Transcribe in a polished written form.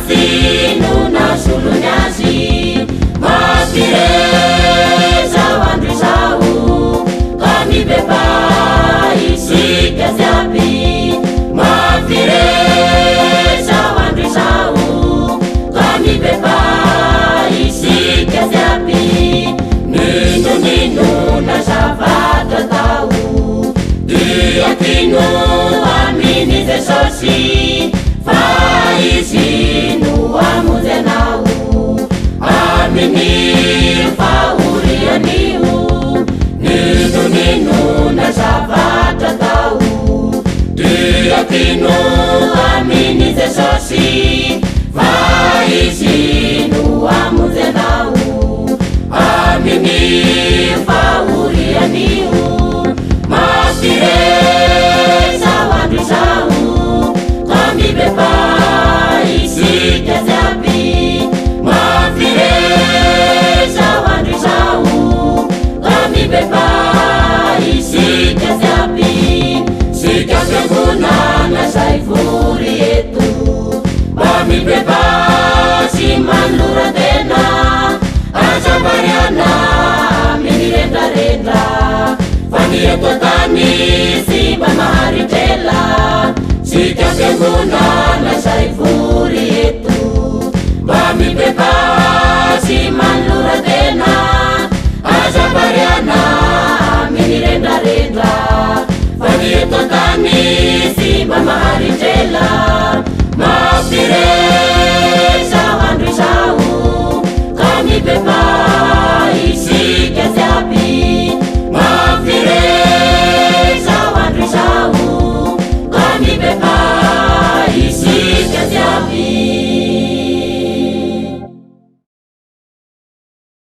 Masinona solonyazy mapireza andro izao ka mibeba isika ziaby mapireza andro izao ka mibeba isika ziaby ninonina zavatra tao dia tino aminy Jesosy fa izy no amonjy anao aminy fahorian'io ninonina zavatra tao dia tino aminy Jesosy fa izy no amonjy anao aminy fahorian'io mampireza andro izao ka mibeba isika ziaby mampireza andro izao ka mibeba isika ziaby sika fiangonana zay vory eto mba mibeba sy manolora-tena azavariana aminy rendrarendra fa ny eto tany sy mba maharitrela sika fiangonana zay vory